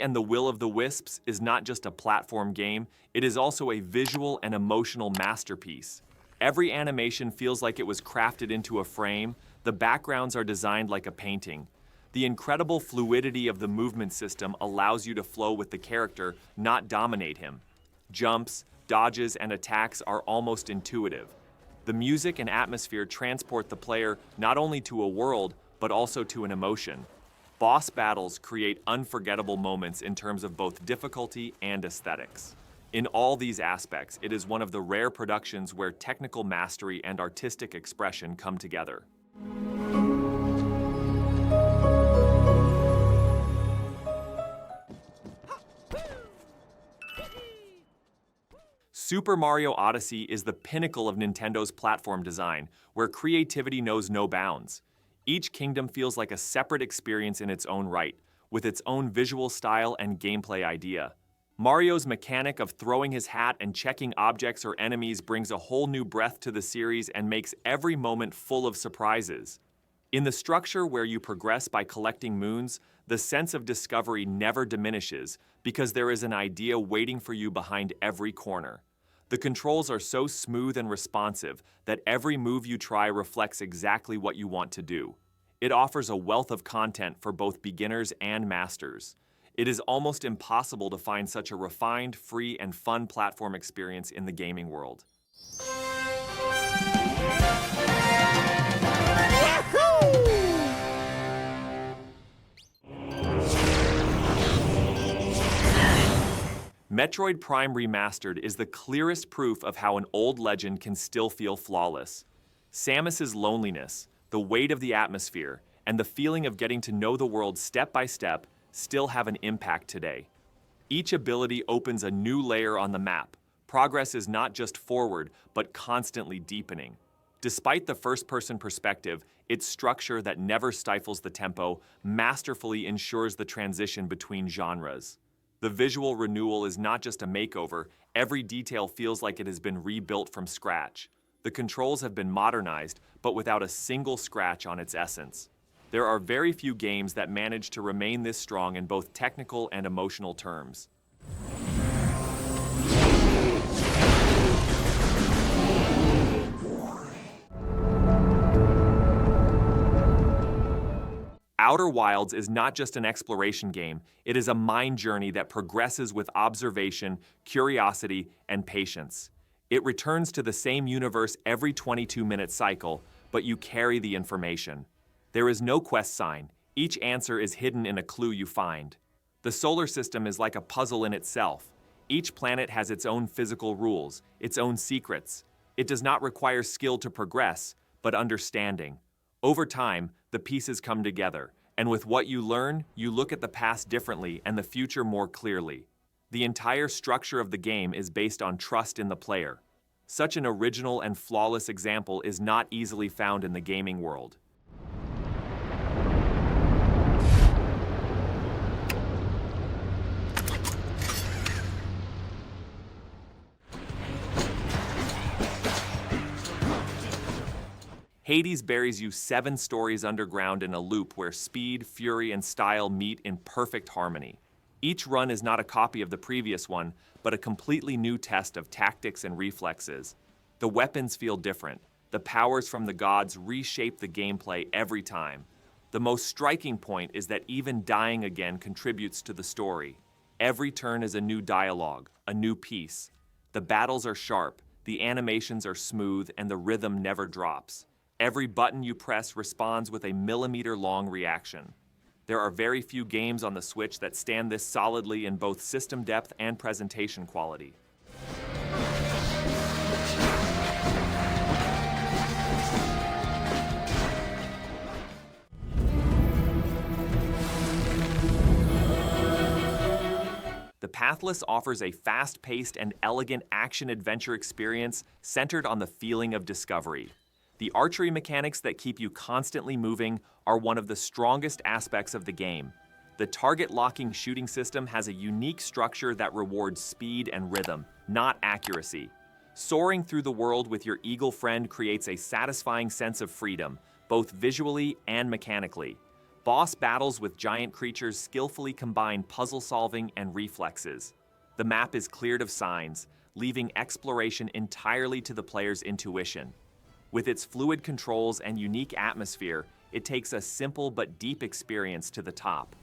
and the Will of the Wisps is not just a platform game, it is also a visual and emotional masterpiece. Every animation feels like it was crafted into a frame, the backgrounds are designed like a painting. The incredible fluidity of the movement system allows you to flow with the character, not dominate him. Jumps, dodges, and attacks are almost intuitive. The music and atmosphere transport the player not only to a world, but also to an emotion. Boss battles create unforgettable moments in terms of both difficulty and aesthetics. In all these aspects, it is one of the rare productions where technical mastery and artistic expression come together. Super Mario Odyssey is the pinnacle of Nintendo's platform design, where creativity knows no bounds. Each kingdom feels like a separate experience in its own right, with its own visual style and gameplay idea. Mario's mechanic of throwing his hat and checking objects or enemies brings a whole new breath to the series and makes every moment full of surprises. In the structure where you progress by collecting moons, the sense of discovery never diminishes because there is an idea waiting for you behind every corner. The controls are so smooth and responsive that every move you try reflects exactly what you want to do. It offers a wealth of content for both beginners and masters. It is almost impossible to find such a refined, free, and fun platform experience in the gaming world. Metroid Prime Remastered is the clearest proof of how an old legend can still feel flawless. Samus's loneliness, the weight of the atmosphere, and the feeling of getting to know the world step by step still have an impact today. Each ability opens a new layer on the map. Progress is not just forward, but constantly deepening. Despite the first-person perspective, its structure that never stifles the tempo masterfully ensures the transition between genres. The visual renewal is not just a makeover, every detail feels like it has been rebuilt from scratch. The controls have been modernized, but without a single scratch on its essence. There are very few games that manage to remain this strong in both technical and emotional terms. Outer Wilds is not just an exploration game, it is a mind journey that progresses with observation, curiosity, and patience. It returns to the same universe every 22-minute cycle, but you carry the information. There is no quest sign. Each answer is hidden in a clue you find. The solar system is like a puzzle in itself. Each planet has its own physical rules, its own secrets. It does not require skill to progress, but understanding. Over time, the pieces come together, and with what you learn, you look at the past differently and the future more clearly. The entire structure of the game is based on trust in the player. Such an original and flawless example is not easily found in the gaming world. Hades buries you 7 stories underground in a loop where speed, fury, and style meet in perfect harmony. Each run is not a copy of the previous one, but a completely new test of tactics and reflexes. The weapons feel different. The powers from the gods reshape the gameplay every time. The most striking point is that even dying again contributes to the story. Every turn is a new dialogue, a new piece. The battles are sharp, the animations are smooth, and the rhythm never drops. Every button you press responds with a millimeter-long reaction. There are very few games on the Switch that stand this solidly in both system depth and presentation quality. The Pathless offers a fast-paced and elegant action-adventure experience centered on the feeling of discovery. The archery mechanics that keep you constantly moving are one of the strongest aspects of the game. The target-locking shooting system has a unique structure that rewards speed and rhythm, not accuracy. Soaring through the world with your eagle friend creates a satisfying sense of freedom, both visually and mechanically. Boss battles with giant creatures skillfully combine puzzle solving and reflexes. The map is cleared of signs, leaving exploration entirely to the player's intuition. With its fluid controls and unique atmosphere, it takes a simple but deep experience to the top.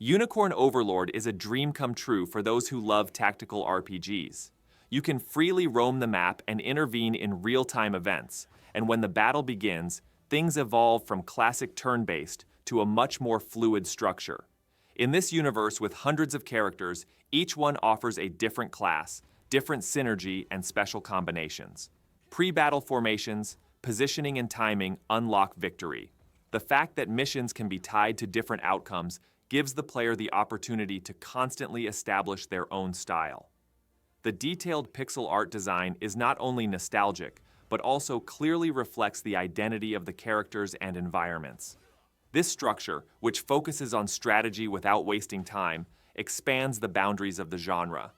Unicorn Overlord is a dream come true for those who love tactical RPGs. You can freely roam the map and intervene in real-time events, and when the battle begins, things evolve from classic turn-based to a much more fluid structure. In this universe with hundreds of characters, each one offers a different class, different synergy, and special combinations. Pre-battle formations, positioning, and timing unlock victory. The fact that missions can be tied to different outcomes gives the player the opportunity to constantly establish their own style. The detailed pixel art design is not only nostalgic, but also clearly reflects the identity of the characters and environments. This structure, which focuses on strategy without wasting time, expands the boundaries of the genre.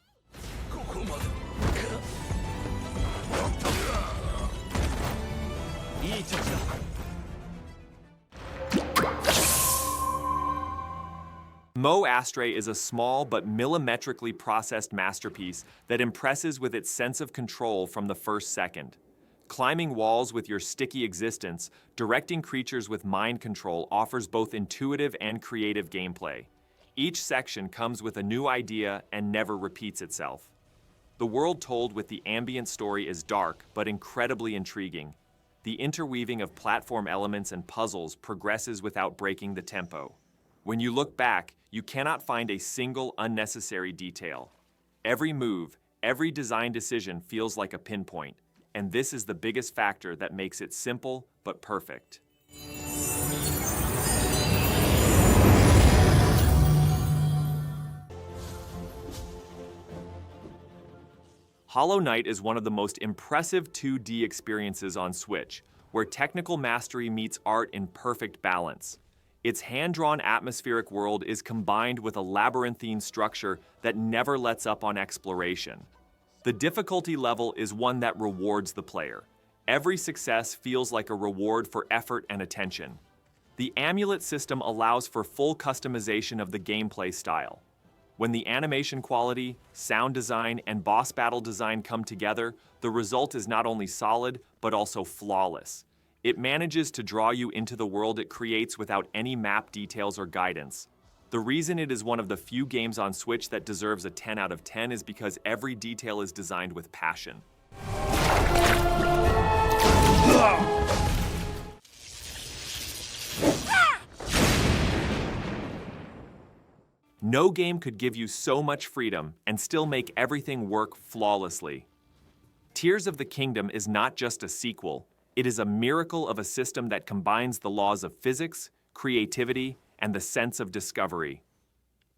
Astray is a small but millimetrically processed masterpiece that impresses with its sense of control from the first second. Climbing walls with your sticky existence, directing creatures with mind control offers both intuitive and creative gameplay. Each section comes with a new idea and never repeats itself. The world told with the ambient story is dark but incredibly intriguing. The interweaving of platform elements and puzzles progresses without breaking the tempo. When you look back, you cannot find a single unnecessary detail. Every move, every design decision feels like a pinpoint, and this is the biggest factor that makes it simple but perfect. Hollow Knight is one of the most impressive 2D experiences on Switch, where technical mastery meets art in perfect balance. Its hand-drawn atmospheric world is combined with a labyrinthine structure that never lets up on exploration. The difficulty level is one that rewards the player. Every success feels like a reward for effort and attention. The amulet system allows for full customization of the gameplay style. When the animation quality, sound design, and boss battle design come together, the result is not only solid, but also flawless. It manages to draw you into the world it creates without any map details or guidance. The reason it is one of the few games on Switch that deserves a 10 out of 10 is because every detail is designed with passion. No game could give you so much freedom and still make everything work flawlessly. Tears of the Kingdom is not just a sequel. It is a miracle of a system that combines the laws of physics, creativity, and the sense of discovery.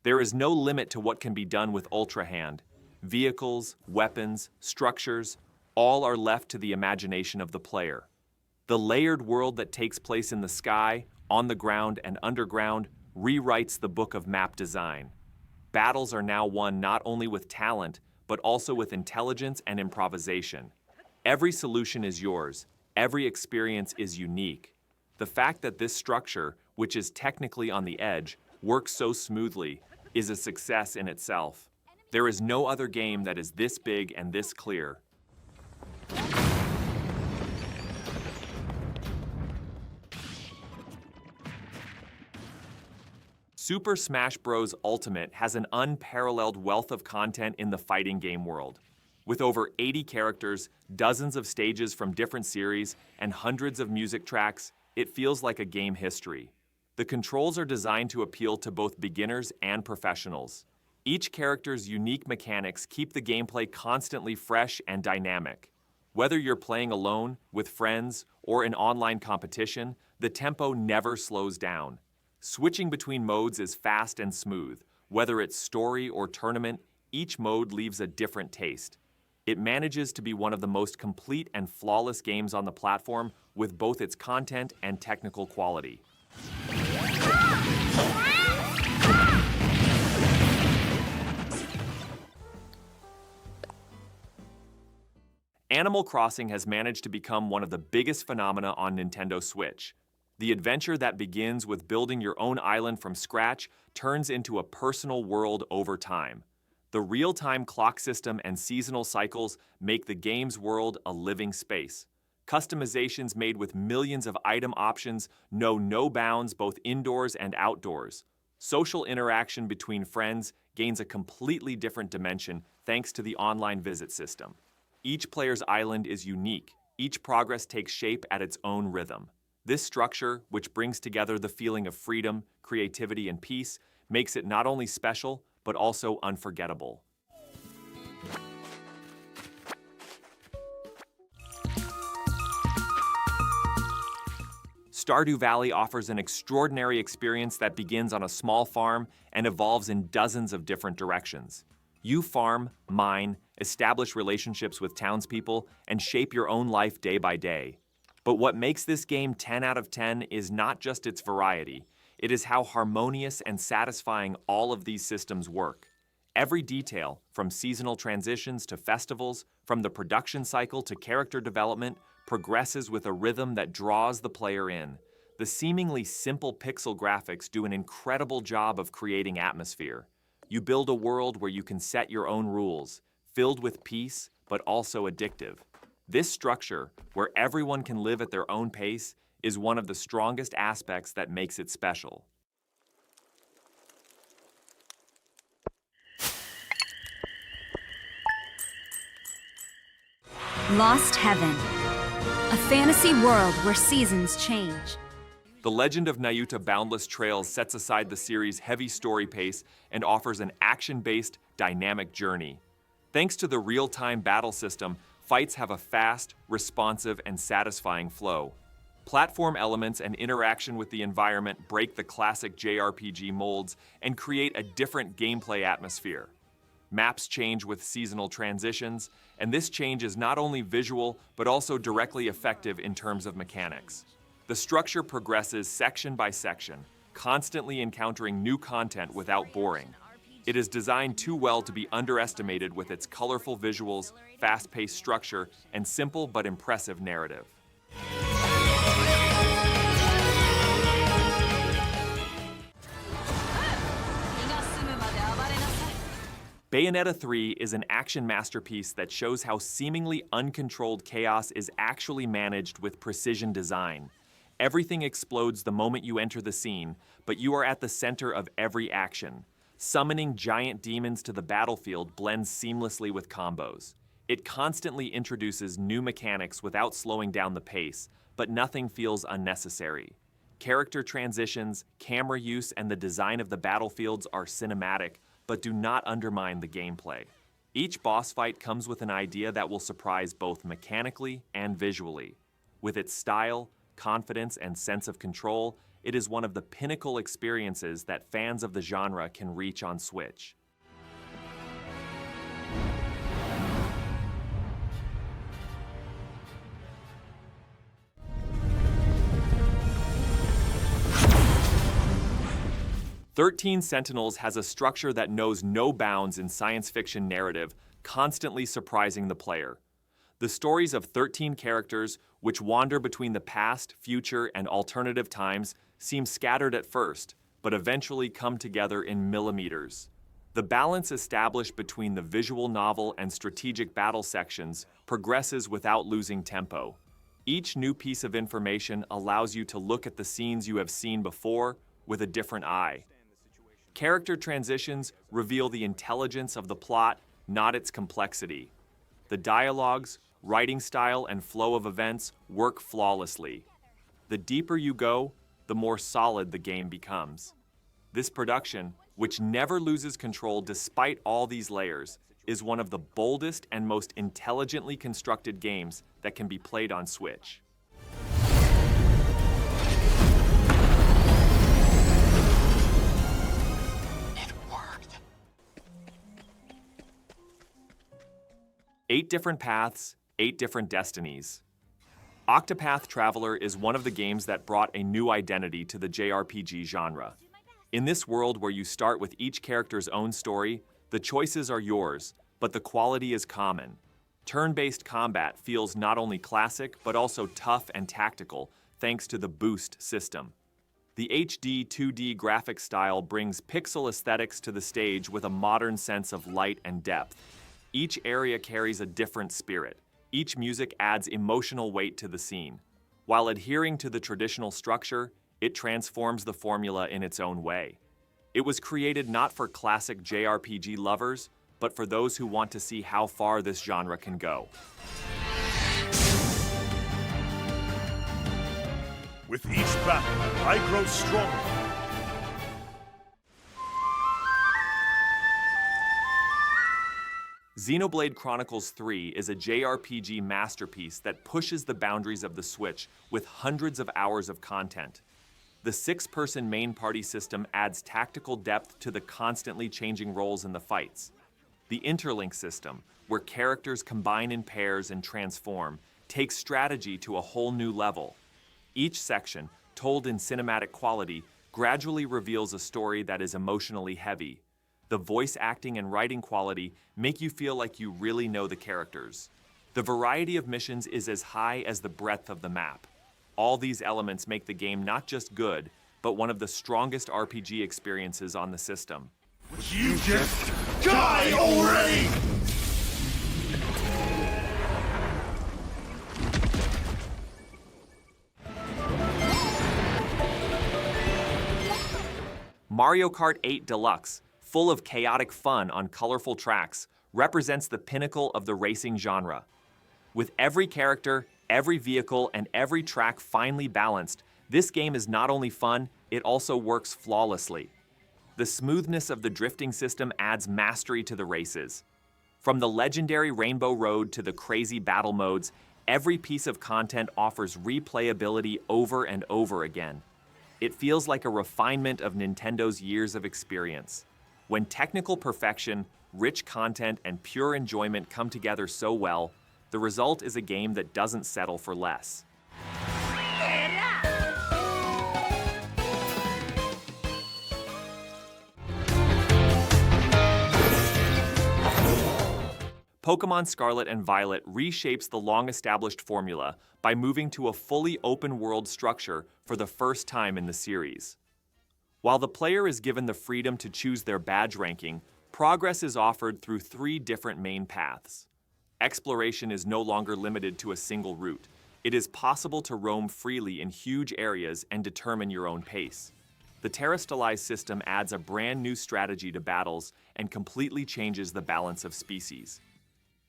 There is no limit to what can be done with Ultra Hand. Vehicles, weapons, structures, all are left to the imagination of the player. The layered world that takes place in the sky, on the ground, and underground rewrites the book of map design. Battles are now won not only with talent, but also with intelligence and improvisation. Every solution is yours. Every experience is unique. The fact that this structure, which is technically on the edge, works so smoothly is a success in itself. There is no other game that is this big and this clear. Super Smash Bros. Ultimate has an unparalleled wealth of content in the fighting game world. With over 80 characters, dozens of stages from different series, and hundreds of music tracks, it feels like a game history. The controls are designed to appeal to both beginners and professionals. Each character's unique mechanics keep the gameplay constantly fresh and dynamic. Whether you're playing alone, with friends, or in online competition, the tempo never slows down. Switching between modes is fast and smooth. Whether it's story or tournament, each mode leaves a different taste. It manages to be one of the most complete and flawless games on the platform with both its content and technical quality. Animal Crossing has managed to become one of the biggest phenomena on Nintendo Switch. The adventure that begins with building your own island from scratch turns into a personal world over time. The real-time clock system and seasonal cycles make the game's world a living space. Customizations made with millions of item options know no bounds both indoors and outdoors. Social interaction between friends gains a completely different dimension thanks to the online visit system. Each player's island is unique. Each progress takes shape at its own rhythm. This structure, which brings together the feeling of freedom, creativity, and peace, makes it not only special, but also unforgettable. Stardew Valley offers an extraordinary experience that begins on a small farm and evolves in dozens of different directions. You farm, mine, establish relationships with townspeople, and shape your own life day by day. But what makes this game 10 out of 10 is not just its variety, it is how harmonious and satisfying all of these systems work. Every detail, from seasonal transitions to festivals, from the production cycle to character development, progresses with a rhythm that draws the player in. The seemingly simple pixel graphics do an incredible job of creating atmosphere. You build a world where you can set your own rules, filled with peace, but also addictive. This structure, where everyone can live at their own pace, is one of the strongest aspects that makes it special. Lost Heaven, a fantasy world where seasons change. The Legend of Nayuta Boundless Trails sets aside the series' heavy story pace and offers an action-based, dynamic journey. Thanks to the real-time battle system, fights have a fast, responsive, and satisfying flow. Platform elements and interaction with the environment break the classic JRPG molds and create a different gameplay atmosphere. Maps change with seasonal transitions, and this change is not only visual, but also directly effective in terms of mechanics. The structure progresses section by section, constantly encountering new content without boring. It is designed too well to be underestimated with its colorful visuals, fast-paced structure, and simple but impressive narrative. Bayonetta 3 is an action masterpiece that shows how seemingly uncontrolled chaos is actually managed with precision design. Everything explodes the moment you enter the scene, but you are at the center of every action. Summoning giant demons to the battlefield blends seamlessly with combos. It constantly introduces new mechanics without slowing down the pace, but nothing feels unnecessary. Character transitions, camera use, and the design of the battlefields are cinematic, but do not undermine the gameplay. Each boss fight comes with an idea that will surprise both mechanically and visually. With its style, confidence, and sense of control, it is one of the pinnacle experiences that fans of the genre can reach on Switch. Sentinels has a structure that knows no bounds in science fiction narrative, constantly surprising the player. The stories of 13 characters, which wander between the past, future, and alternative times, seem scattered at first, but eventually come together in millimeters. The balance established between the visual novel and strategic battle sections progresses without losing tempo. Each new piece of information allows you to look at the scenes you have seen before with a different eye. Character transitions reveal the intelligence of the plot, not its complexity. The dialogues, writing style, and flow of events work flawlessly. The deeper you go, the more solid the game becomes. This production, which never loses control despite all these layers, is one of the boldest and most intelligently constructed games that can be played on Switch. It worked. 8 different paths, 8 different destinies. Octopath Traveler is one of the games that brought a new identity to the JRPG genre. In this world where you start with each character's own story, the choices are yours, but the quality is common. Turn-based combat feels not only classic, but also tough and tactical, thanks to the boost system. The HD 2D graphic style brings pixel aesthetics to the stage with a modern sense of light and depth. Each area carries a different spirit. Each music adds emotional weight to the scene. While adhering to the traditional structure, it transforms the formula in its own way. It was created not for classic JRPG lovers, but for those who want to see how far this genre can go. With each battle, I grow stronger. Xenoblade Chronicles 3 is a JRPG masterpiece that pushes the boundaries of the Switch with hundreds of hours of content. The 6-person main party system adds tactical depth to the constantly changing roles in the fights. The interlink system, where characters combine in pairs and transform, takes strategy to a whole new level. Each section, told in cinematic quality, gradually reveals a story that is emotionally heavy. The voice acting and writing quality make you feel like you really know the characters. The variety of missions is as high as the breadth of the map. All these elements make the game not just good, but one of the strongest RPG experiences on the system. Would you just die already? Mario Kart 8 Deluxe, full of chaotic fun on colorful tracks, represents the pinnacle of the racing genre. With every character, every vehicle, and every track finely balanced, this game is not only fun, it also works flawlessly. The smoothness of the drifting system adds mastery to the races. From the legendary Rainbow Road to the crazy battle modes, every piece of content offers replayability over and over again. It feels like a refinement of Nintendo's years of experience. When technical perfection, rich content, and pure enjoyment come together so well, the result is a game that doesn't settle for less. Pokémon Scarlet and Violet reshapes the long-established formula by moving to a fully open-world structure for the first time in the series. While the player is given the freedom to choose their badge ranking, progress is offered through 3 different main paths. Exploration is no longer limited to a single route. It is possible to roam freely in huge areas and determine your own pace. The Terrestrialized system adds a brand new strategy to battles and completely changes the balance of species.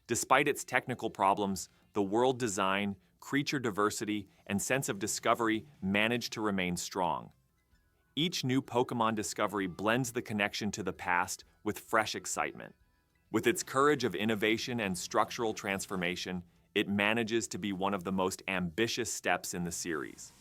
Despite its technical problems, the world design, creature diversity, and sense of discovery manage to remain strong. Each new Pokémon discovery blends the connection to the past with fresh excitement. With its courage of innovation and structural transformation, it manages to be one of the most ambitious steps in the series.